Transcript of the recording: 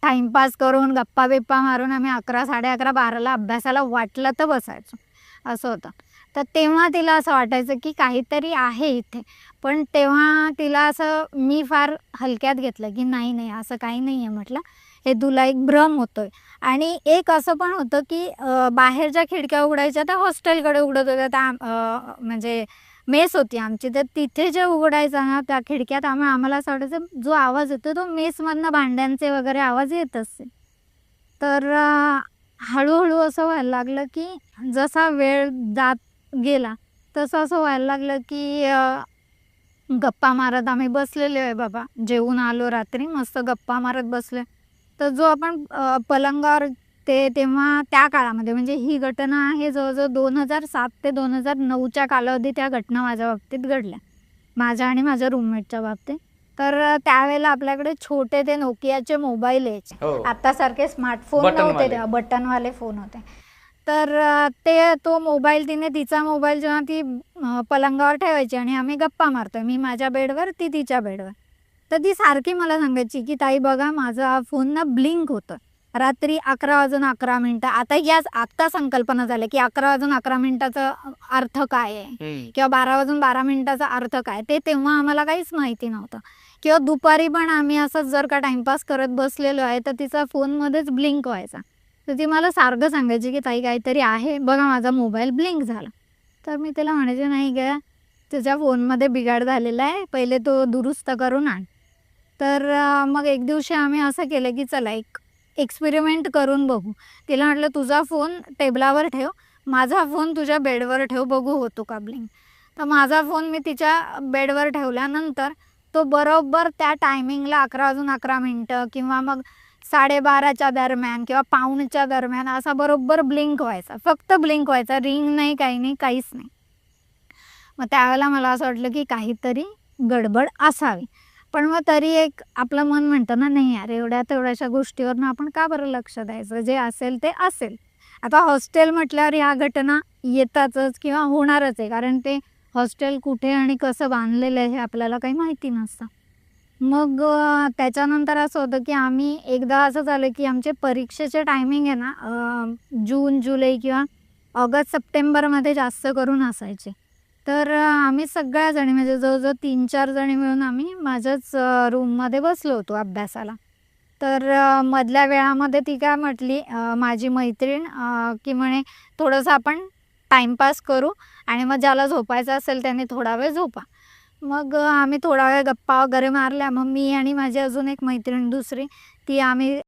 Timepass करून, गप्पा-बिप्पा मारून आम्ही 11, 11:30, 12ला अभ्यासाला वाटलं तर बसायचो, असं होतं. तर तेव्हा तिला असं वाटायचं, की काहीतरी आहे इथे. पण तेव्हा तिला असं मी फार हलक्यात घेतलं, की "नाही, नाही, असं काही नाहीये," म्हटलं. "हे तुला एक भ्रम होतोय." आणि एक असं पण होतं, की बाहेरच्या खिडक्या उघडायच्या त्या हॉस्टेलकडे उघडत होत्या. त्या म्हणजे मेस होती आमची, तर तिथे जे उघडायचं ना, त्या खिडक्यात आम्हाला असं वाटायचं, जो आवाज येतो तो मेसमधनं भांड्यांचे वगैरे आवाज येत असतील. तर हळू-हळू असं व्हायला लागलं, की जसा वेळ जात गेला, तसं असं व्हायला लागलं, की गप्पा मारत आम्ही बसलेलो आहे बाबा. जेवून आलो रात्री, मस्त गप्पा मारत बसलोय. तर जो आपण पलंगावर तेव्हा त्या काळामध्ये म्हणजे ही घटना आहे जवळ-जवळ 2007 ते 2009च्या कालावधीत त्या घटना माझ्या बाबतीत घडल्या. माझ्या आणि माझ्या रूममेटच्या बाबतीत. तर त्यावेळेला आपल्याकडे छोटे ते Nokiaचे मोबाईल यायचे. हो. आत्तासारखे स्मार्टफोन नव्हते बटनवाले. तेव्हा, बटनवाले फोन होते. तर तो मोबाईल तिचा मोबाईल जेव्हा ती पलंगावर ठेवायची आणि आम्ही गप्पा मारतोय. मी माझ्या बेडवर, ती तिच्या बेडवर. तर ती सारखी मला सांगायची, की "ताई बघा माझा फोन ना ब्लिंक होतोय." रात्री 11 वाजून 11 मिनिटं. आत्ता संकल्पना झाल्या, की 11 वाजून 11 मिनिटाचा अर्थ काय आहे? किंवा 12 वाजून 12 मिनिटाचा अर्थ काय? ते तेव्हा आम्हाला काहीच माहिती नव्हतं. किंवा दुपारी पण आम्ही असंच जर का टाईमपास करत बसलेलो आहे, तर तिचा फोनमध्येच ब्लिंक व्हायचा. तर ती मला सारखं सांगायची, की "ताई काहीतरी आहे, बघा माझा मोबाईल ब्लिंक झाला." तर मी तिला म्हणायचे, "नाही गं, तुझ्या फोनमध्ये बिघाड झालेला आहे, पहिले तो दुरुस्त करून आण." तर मग एक दिवशी आम्ही असं केलं, की चला एक एक्सपेरिमेंट करून बघू. तिला म्हटलं, "तुझा फोन टेबलावर ठेव, माझा फोन तुझ्या बेडवर ठेव, बघू होतो का ब्लिंक." तर माझा फोन मी तिच्या बेडवर ठेवल्यानंतर तो बरोबर त्या टायमिंगला 11 वाजून 11 मिनिटं किंवा मग 12:30च्या दरम्यान किंवा पाऊणच्या दरम्यान असा बरोबर ब्लिंक व्हायचा. फक्त ब्लिंक व्हायचा. रिंग नाही, काही नाही, काहीच नाही. मग त्यावेळेला मला असं वाटलं, की काहीतरी गडबड असावी. पण मग तरी एक आपलं मन म्हणतं ना, "नाही यार, एवढ्या-तेवढ्याशा गोष्टीवरनं आपण का बरं लक्ष द्यायचं? जे असेल ते असेल." आता हॉस्टेल म्हटल्यावर ह्या घटना येतातच किंवा होणारच आहे. कारण ते हॉस्टेल कुठे आणि कसं बांधलेलं आहे हे आपल्याला काही माहिती नसतं. मग त्याच्यानंतर असं होतं, की आम्ही एकदा असं झालं, की आमचे परीक्षेचे टायमिंग आहे ना जून, जुलै किंवा ऑगस्ट, सप्टेंबरमध्ये जास्त करून असायचे. तर आम्ही सगळ्या जणी म्हणजे जवळ-जवळ 3-4 जणी मिळून आम्ही माझ्याच रूममध्ये बसलो होतो अभ्यासाला. तर मधल्या वेळामध्ये ती काय म्हटली माझी मैत्रीण की म्हणे, "थोडंसं आपण टाईमपास करू आणि मग ज्याला झोपायचं असेल त्याने थोडा वेळ झोपा." मग आम्ही थोडा वेळ गप्पा वगैरे मारल्या. मग मी आणि माझी अजून एक मैत्रीण दुसरी ती आम्ही